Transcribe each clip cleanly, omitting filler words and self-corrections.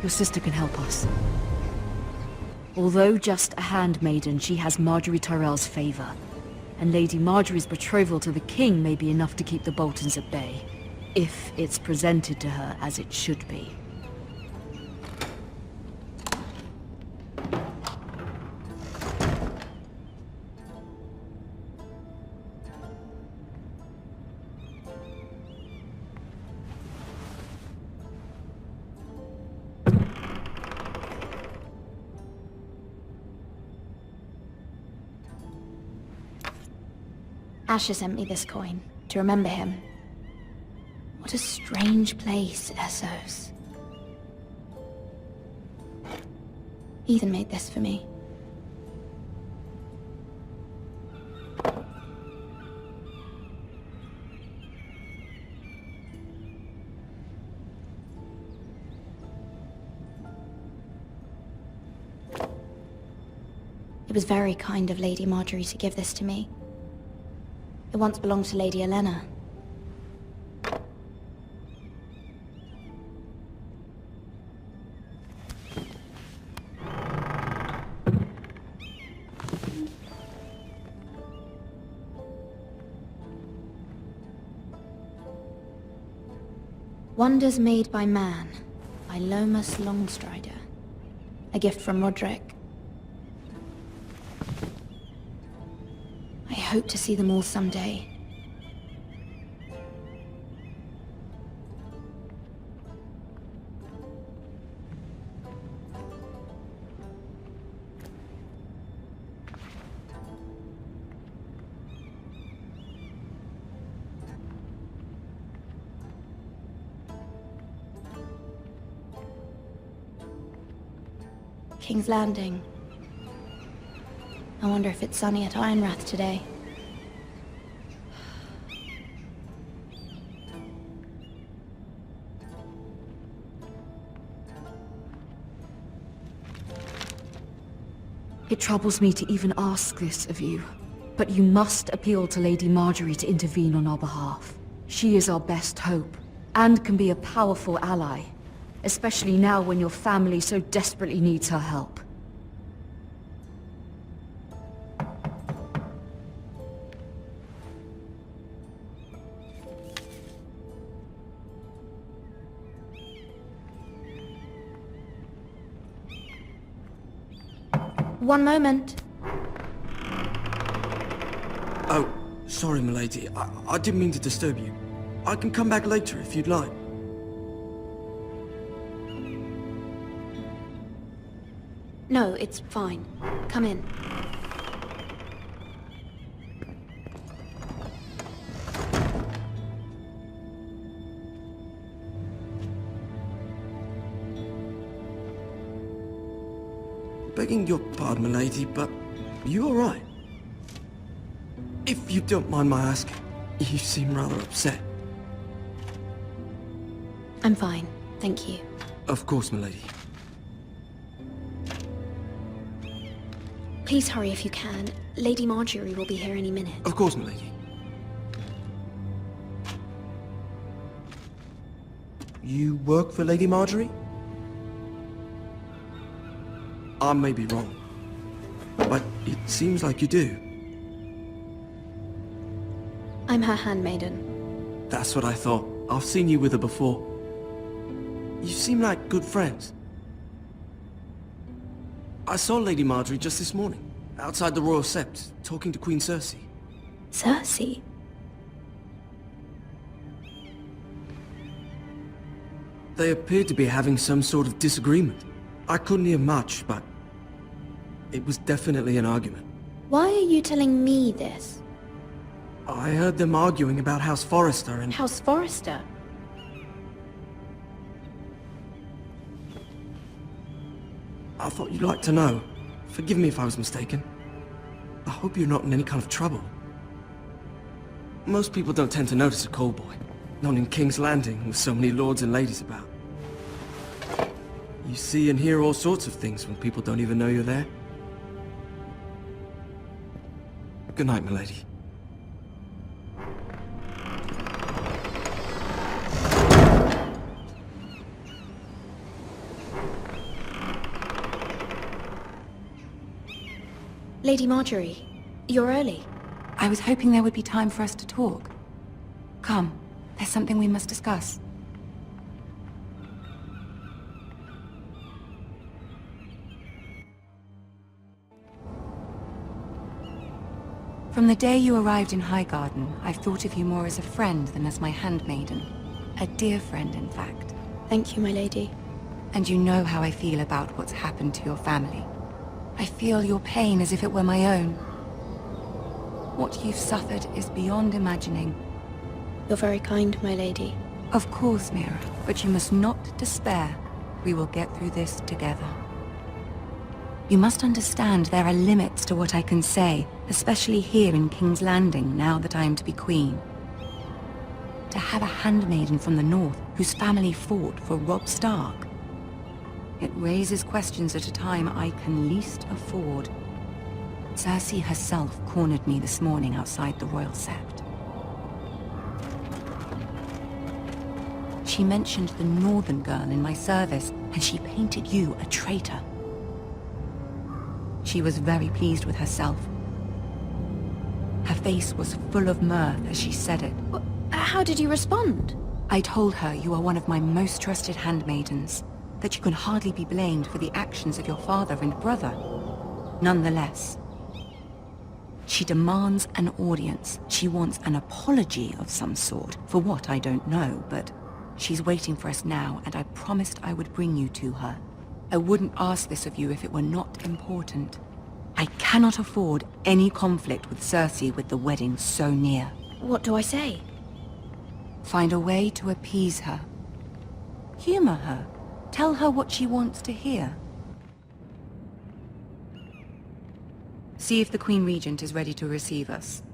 Your sister can help us. Although just a handmaiden, she has Margaery Tyrell's favor. And Lady Margaery's betrothal to the king may be enough to keep the Boltons at bay, if it's presented to her as it should be. Asher sent me this coin, to remember him. What a strange place, Essos. Ethan made this for me. It was very kind of Lady Margaery to give this to me. It once belonged to Lady Olenna. Wonders Made by Man, by Lomas Longstrider. A gift from Roderick. I hope to see them all someday. King's Landing. I wonder if it's sunny at Ironrath today. It troubles me to even ask this of you, but you must appeal to Lady Margaery to intervene on our behalf. She is our best hope, and can be a powerful ally, especially now when your family so desperately needs her help. One moment. Oh, sorry, milady. I didn't mean to disturb you. I can come back later if you'd like. No, it's fine. Come in. Begging your pardon, milady, but you all right? If you don't mind my asking, you seem rather upset. I'm fine, thank you. Of course, milady. Please hurry if you can. Lady Margaery will be here any minute. Of course, milady. You work for Lady Margaery? I may be wrong, but it seems like you do. I'm her handmaiden. That's what I thought. I've seen you with her before. You seem like good friends. I saw Lady Margaery just this morning, outside the Royal Sept, talking to Queen Cersei. Cersei? They appeared to be having some sort of disagreement. I couldn't hear much, but it was definitely an argument. Why are you telling me this? I heard them arguing about House Forrester and... House Forrester? I thought you'd like to know. Forgive me if I was mistaken. I hope you're not in any kind of trouble. Most people don't tend to notice a callboy. Not in King's Landing, with so many lords and ladies about. You see and hear all sorts of things when people don't even know you're there. Good night, milady. Lady Marjorie, you're early. I was hoping there would be time for us to talk. Come, there's something we must discuss. From the day you arrived in Highgarden, I've thought of you more as a friend than as my handmaiden. A dear friend, in fact. Thank you, my lady. And you know how I feel about what's happened to your family. I feel your pain as if it were my own. What you've suffered is beyond imagining. You're very kind, my lady. Of course, Mira, but you must not despair. We will get through this together. You must understand there are limits to what I can say, especially here in King's Landing, now that I am to be queen. To have a handmaiden from the north whose family fought for Robb Stark. It raises questions at a time I can least afford. Cersei herself cornered me this morning outside the Royal Sept. She mentioned the northern girl in my service, and she painted you a traitor. She was very pleased with herself. Her face was full of mirth as she said it. How did you respond? I told her you are one of my most trusted handmaidens, that you can hardly be blamed for the actions of your father and brother. Nonetheless, she demands an audience. She wants an apology of some sort, for what I don't know, but she's waiting for us now, and I promised I would bring you to her. I wouldn't ask this of you if it were not important. I cannot afford any conflict with Cersei with the wedding so near. What do I say? Find a way to appease her. Humor her. Tell her what she wants to hear. See if the Queen Regent is ready to receive us.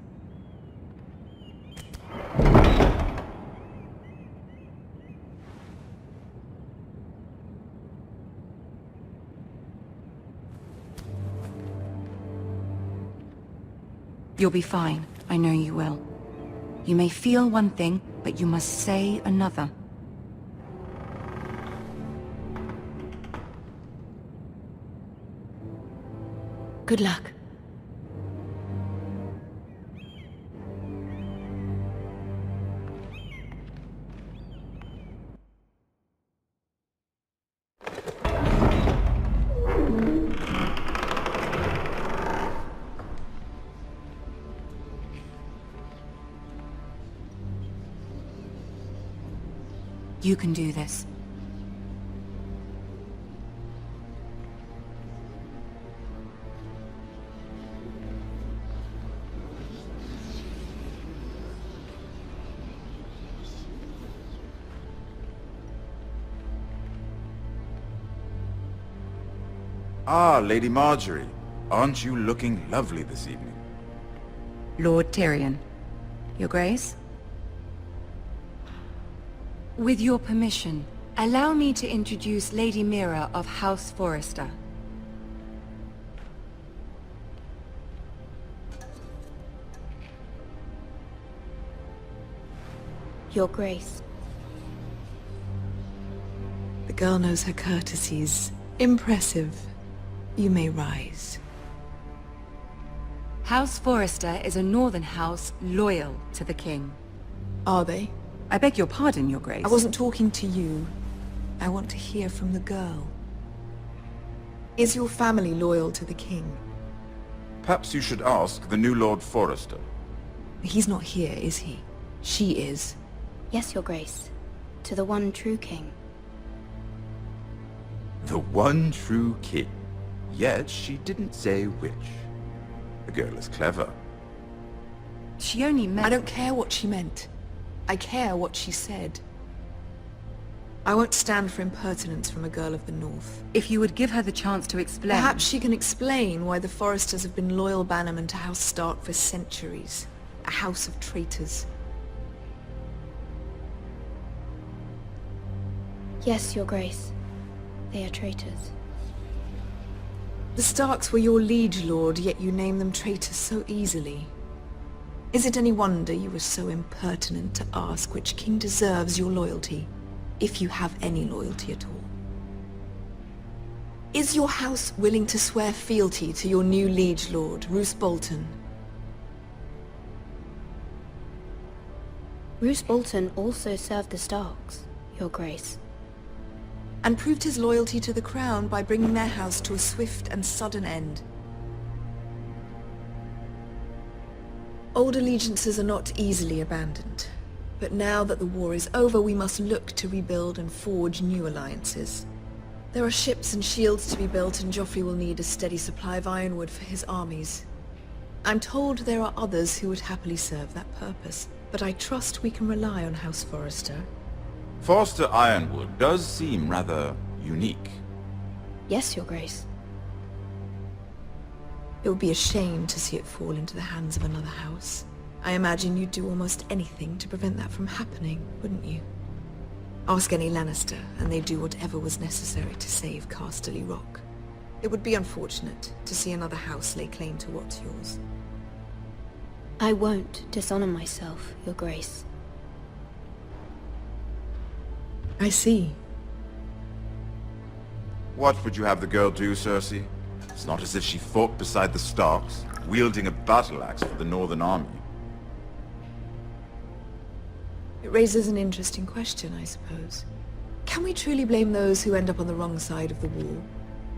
You'll be fine. I know you will. You may feel one thing, but you must say another. Good luck. You can do this. Ah, Lady Marjorie. Aren't you looking lovely this evening? Lord Tyrion. Your Grace? With your permission, allow me to introduce Lady Mira of House Forrester. Your Grace. The girl knows her courtesies. Impressive. You may rise. House Forrester is a northern house loyal to the king. Are they? I beg your pardon, Your Grace. I wasn't talking to you. I want to hear from the girl. Is your family loyal to the king? Perhaps you should ask the new Lord Forrester. He's not here, is he? She is. Yes, Your Grace. To the one true king. The one true king. Yet she didn't say which. The girl is clever. She only meant... I don't care what she meant. I care what she said. I won't stand for impertinence from a girl of the North. If you would give her the chance to explain... Perhaps she can explain why the Forresters have been loyal bannermen to House Stark for centuries. A house of traitors. Yes, Your Grace. They are traitors. The Starks were your liege lord, yet you name them traitors so easily. Is it any wonder you were so impertinent to ask which king deserves your loyalty, if you have any loyalty at all? Is your house willing to swear fealty to your new liege lord, Roose Bolton? Roose Bolton also served the Starks, Your Grace. And proved his loyalty to the crown by bringing their house to a swift and sudden end. Old allegiances are not easily abandoned, but now that the war is over, we must look to rebuild and forge new alliances. There are ships and shields to be built, and Joffrey will need a steady supply of ironwood for his armies. I'm told there are others who would happily serve that purpose, but I trust we can rely on House Forrester. Forster Ironwood does seem rather unique. Yes, Your Grace. It would be a shame to see it fall into the hands of another house. I imagine you'd do almost anything to prevent that from happening, wouldn't you? Ask any Lannister, and they'd do whatever was necessary to save Casterly Rock. It would be unfortunate to see another house lay claim to what's yours. I won't dishonor myself, Your Grace. I see. What would you have the girl do, Cersei? It's not as if she fought beside the Starks, wielding a battle axe for the Northern Army. It raises an interesting question, I suppose. Can we truly blame those who end up on the wrong side of the wall?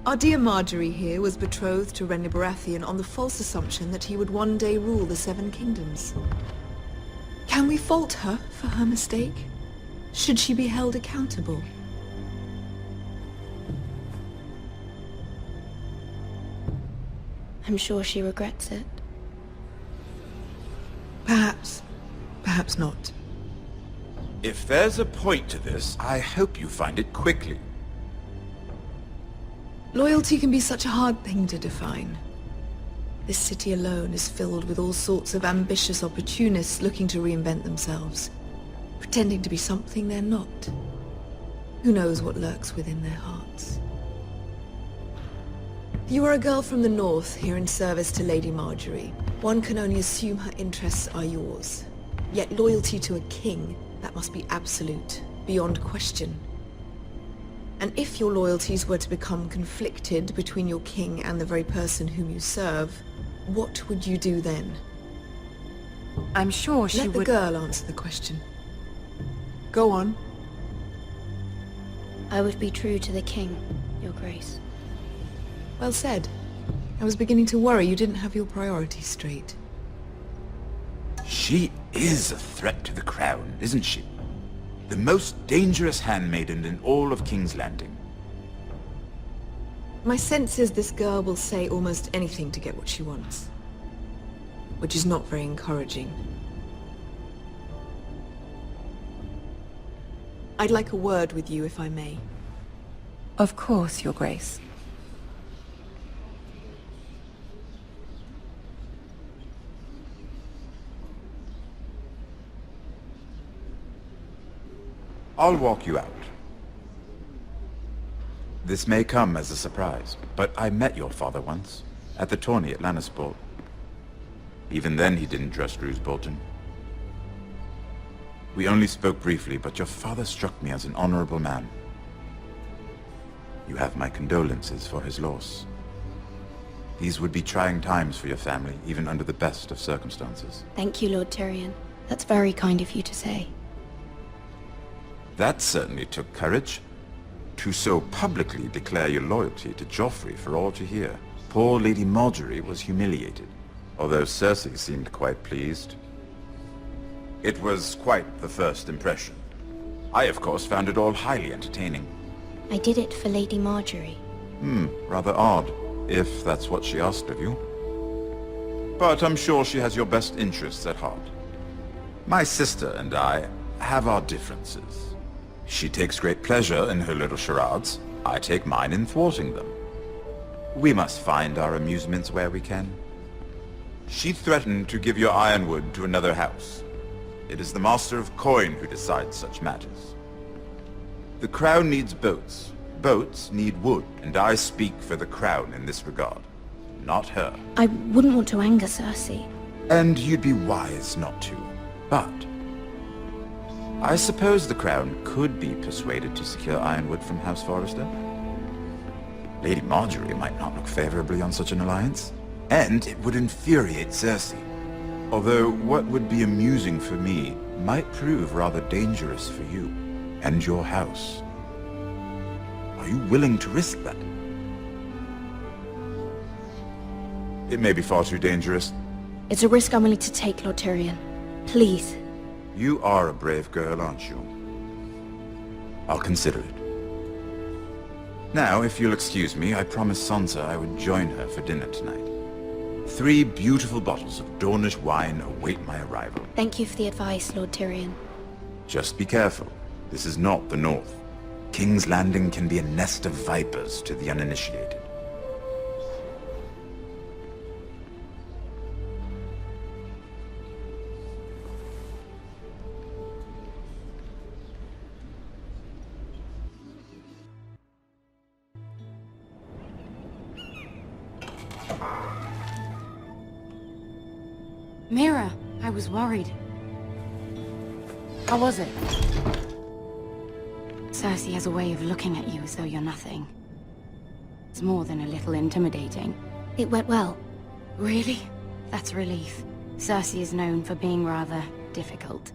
Our dear Marjorie here was betrothed to Renly Baratheon on the false assumption that he would one day rule the Seven Kingdoms. Can we fault her for her mistake? Should she be held accountable? I'm sure she regrets it. Perhaps. Perhaps not. If there's a point to this, I hope you find it quickly. Loyalty can be such a hard thing to define. This city alone is filled with all sorts of ambitious opportunists looking to reinvent themselves, pretending to be something they're not. Who knows what lurks within their hearts? You are a girl from the north, here in service to Lady Marjorie. One can only assume her interests are yours. Yet loyalty to a king, that must be absolute, beyond question. And if your loyalties were to become conflicted between your king and the very person whom you serve, what would you do then? I'm sure she Let the would... girl answer the question. Go on. I would be true to the king, Your Grace. Well said. I was beginning to worry you didn't have your priorities straight. She is a threat to the crown, isn't she? The most dangerous handmaiden in all of King's Landing. My sense is this girl will say almost anything to get what she wants. Which is not very encouraging. I'd like a word with you, if I may. Of course, Your Grace. I'll walk you out. This may come as a surprise, but I met your father once, at the tourney at Lannisport. Even then he didn't trust Roose Bolton. We only spoke briefly, but your father struck me as an honorable man. You have my condolences for his loss. These would be trying times for your family, even under the best of circumstances. Thank you, Lord Tyrion. That's very kind of you to say. That certainly took courage. To so publicly declare your loyalty to Joffrey for all to hear. Poor Lady Marjorie was humiliated, although Cersei seemed quite pleased. It was quite the first impression. I, of course, found it all highly entertaining. I did it for Lady Marjorie. Rather odd, if that's what she asked of you. But I'm sure she has your best interests at heart. My sister and I have our differences. She takes great pleasure in her little charades. I take mine in thwarting them. We must find our amusements where we can. She threatened to give your ironwood to another house. It is the Master of Coin who decides such matters. The crown needs boats. Boats need wood, and I speak for the crown in this regard, not her. I wouldn't want to anger Cersei. And you'd be wise not to. But I suppose the crown could be persuaded to secure ironwood from House Forrester. Lady Marjorie might not look favorably on such an alliance. And it would infuriate Cersei. Although what would be amusing for me might prove rather dangerous for you and your house. Are you willing to risk that? It may be far too dangerous. It's a risk I'm willing to take, Lord Tyrion. Please. You are a brave girl, aren't you? I'll consider it. Now, if you'll excuse me, I promised Sansa I would join her for dinner tonight. 3 beautiful bottles of Dornish wine await my arrival. Thank you for the advice, Lord Tyrion. Just be careful. This is not the North. King's Landing can be a nest of vipers to the uninitiated. Mira, I was worried. How was it? Cersei has a way of looking at you as though you're nothing. It's more than a little intimidating. It went well. Really? That's a relief. Cersei is known for being rather difficult.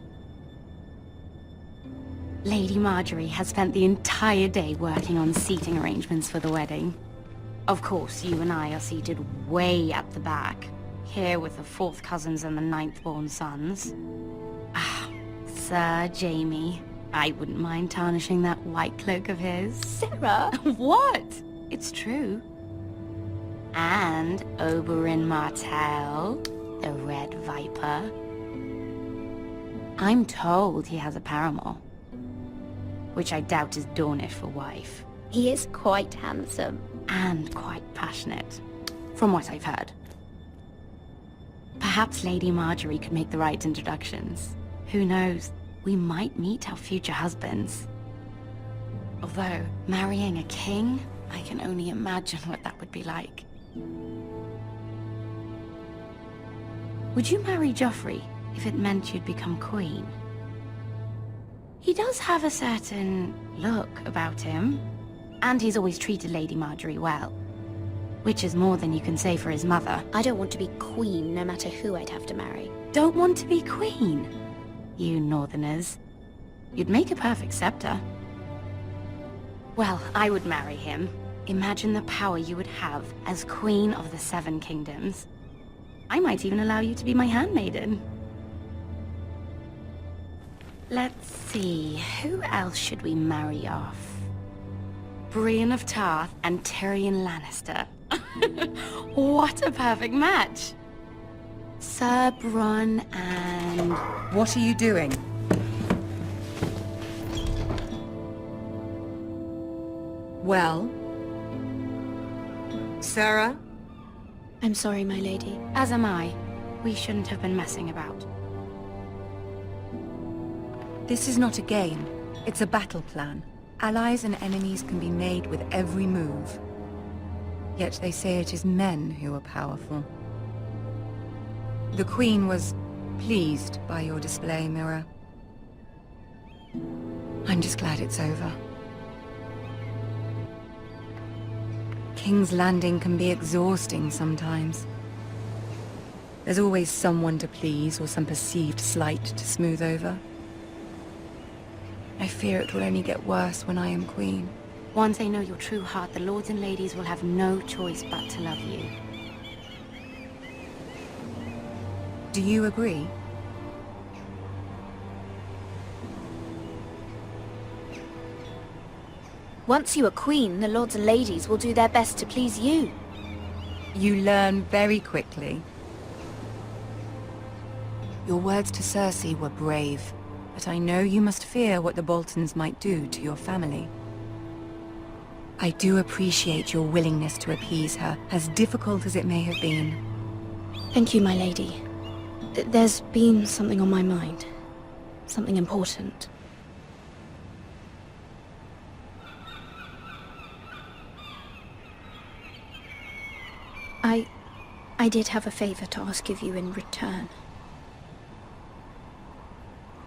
Lady Marjorie has spent the entire day working on seating arrangements for the wedding. Of course, you and I are seated way at the back, here with the 4th cousins and the 9th-born sons. Ah, Sir Jaime. I wouldn't mind tarnishing that white cloak of his. Sarah! What? It's true. And Oberyn Martell, the Red Viper. I'm told he has a paramour, which I doubt is Dornish for wife. He is quite handsome. And quite passionate, from what I've heard. Perhaps Lady Marjorie could make the right introductions. Who knows? We might meet our future husbands. Although, marrying a king, I can only imagine what that would be like. Would you marry Joffrey if it meant you'd become queen? He does have a certain look about him, and he's always treated Lady Marjorie well. Which is more than you can say for his mother. I don't want to be queen no matter who I'd have to marry. Don't want to be queen? You northerners. You'd make a perfect scepter. Well, I would marry him. Imagine the power you would have as Queen of the 7 Kingdoms. I might even allow you to be my handmaiden. Let's see, who else should we marry off? Brienne of Tarth and Tyrion Lannister. What a perfect match! Sir Bronn and... What are you doing? Well? Sarah? I'm sorry, my lady. As am I. We shouldn't have been messing about. This is not a game. It's a battle plan. Allies and enemies can be made with every move. Yet they say it is men who are powerful. The Queen was pleased by your display, Mira. I'm just glad it's over. King's Landing can be exhausting sometimes. There's always someone to please or some perceived slight to smooth over. I fear it will only get worse when I am queen. Once they know your true heart, the lords and ladies will have no choice but to love you. Do you agree? Once you are queen, the lords and ladies will do their best to please you. You learn very quickly. Your words to Cersei were brave, but I know you must fear what the Boltons might do to your family. I do appreciate your willingness to appease her, as difficult as it may have been. Thank you, my lady. There's been something on my mind. Something important. I did have a favor to ask of you in return.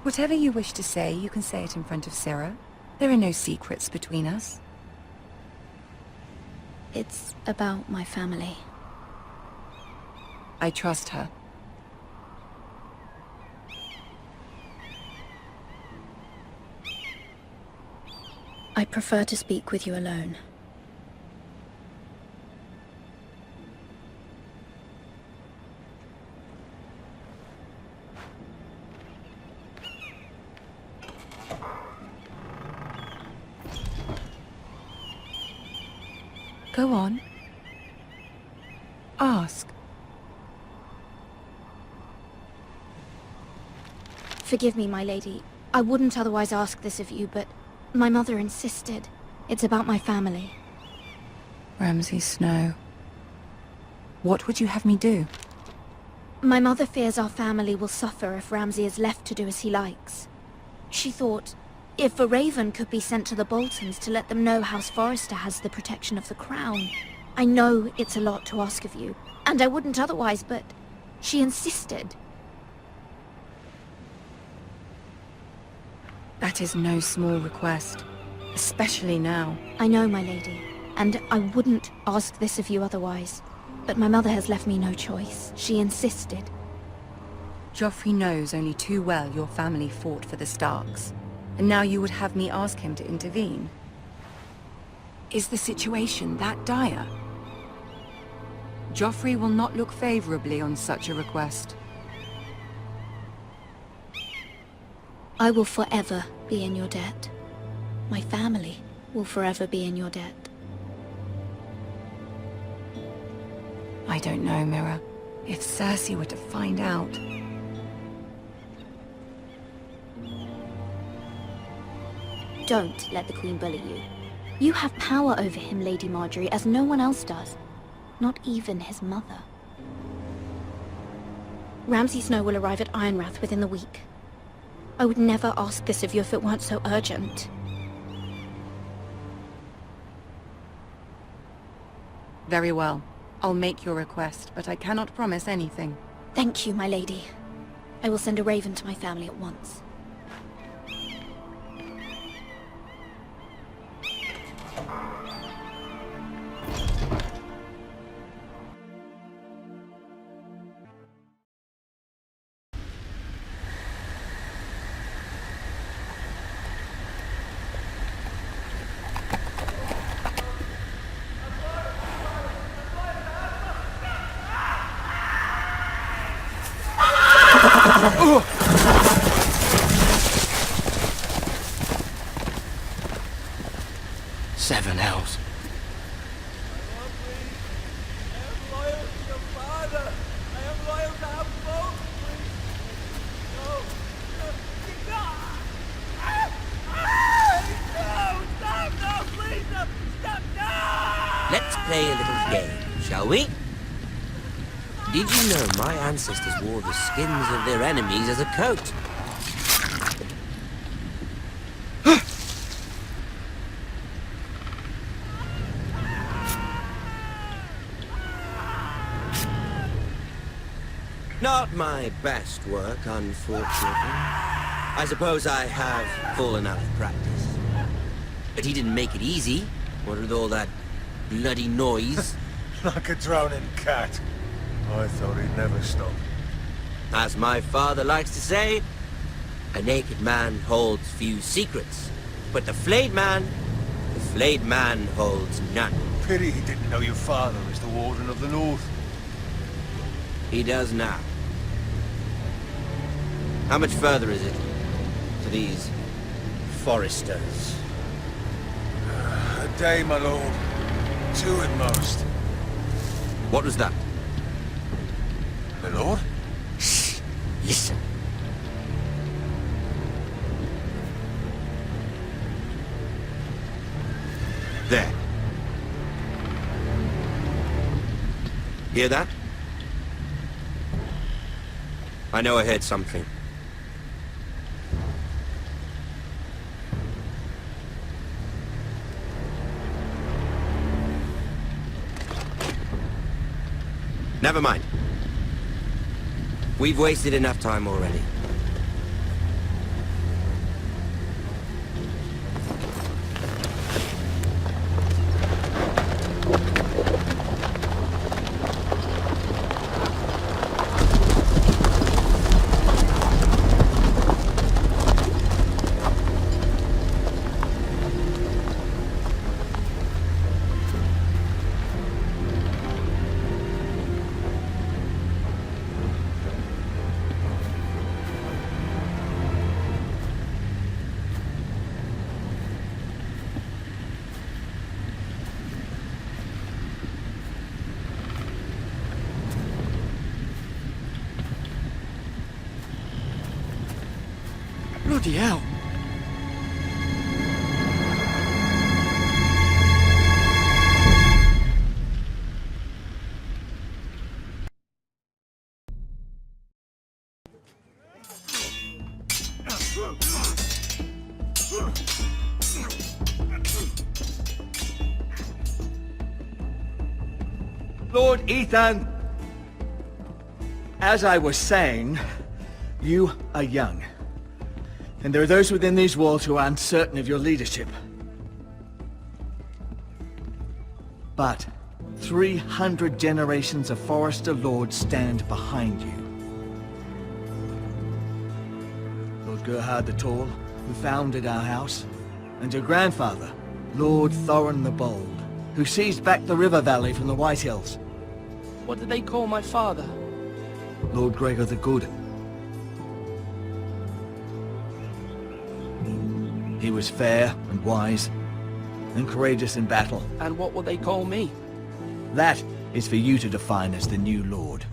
Whatever you wish to say, you can say it in front of Sarah. There are no secrets between us. It's about my family. I trust her. I prefer to speak with you alone. Go on. Ask. Forgive me, my lady. I wouldn't otherwise ask this of you, but my mother insisted. It's about my family. Ramsay Snow. What would you have me do? My mother fears our family will suffer if Ramsay is left to do as he likes. She thought, if a raven could be sent to the Boltons to let them know House Forrester has the protection of the crown. I know it's a lot to ask of you, and I wouldn't otherwise, but she insisted. That is no small request, especially now. I know, my lady, and I wouldn't ask this of you otherwise. But my mother has left me no choice. She insisted. Joffrey knows only too well your family fought for the Starks, and now you would have me ask him to intervene. Is the situation that dire? Joffrey will not look favorably on such a request. I will forever be in your debt. My family will forever be in your debt. I don't know, Mira. If Cersei were to find out... Don't let the Queen bully you. You have power over him, Lady Margaery, as no one else does. Not even his mother. Ramsay Snow will arrive at Ironrath within the week. I would never ask this of you if it weren't so urgent. Very well. I'll make your request, but I cannot promise anything. Thank you, my lady. I will send a raven to my family at once. Seven hells. Let's play a little game, shall we? Did you know my ancestors wore the skins of their enemies as a coat? Not my best work, unfortunately. I suppose I have fallen out of practice. But he didn't make it easy, what with all that bloody noise. Like a drowning cat. I thought he'd never stop. As my father likes to say, a naked man holds few secrets. But the flayed man holds none. Pity he didn't know your father is the Warden of the North. He does now. How much further is it to these Forresters? A day, my lord. 2 at most. What was that? My lord? Shh! Listen. There. Hear that? I know I heard something. Never mind. We've wasted enough time already. Bloody hell! Lord Ethan, as I was saying, you are young. And there are those within these walls who are uncertain of your leadership. But 300 generations of Forrester Lords stand behind you. Lord Gerhard the Tall, who founded our house, and your grandfather, Lord Thorin the Bold, who seized back the river valley from the White Hills. What did they call my father? Lord Gregor the Good. He was fair and wise, and courageous in battle. And what will they call me? That is for you to define as the new Lord.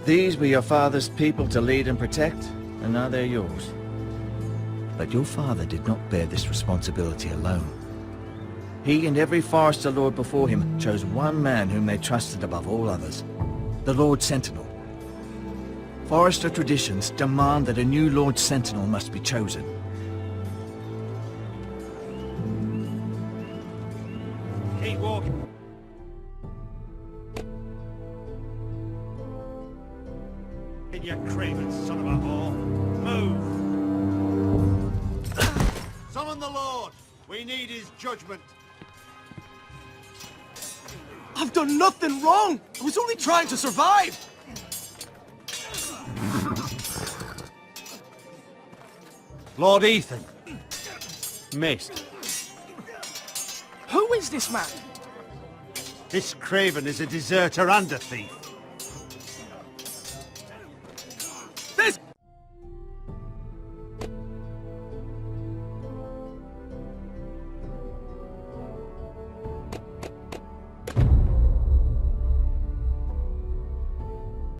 These were your father's people to lead and protect, and now they're yours. But your father did not bear this responsibility alone. He and every Forrester Lord before him chose one man whom they trusted above all others, the Lord Sentinel. Forrester traditions demand that a new Lord Sentinel must be chosen. Keep walking. In you craven son of a whore. Move! Summon the Lord! We need his judgment. I've done nothing wrong! I was only trying to survive! Lord Ethan. Missed. Who is this man? This craven is a deserter and a thief.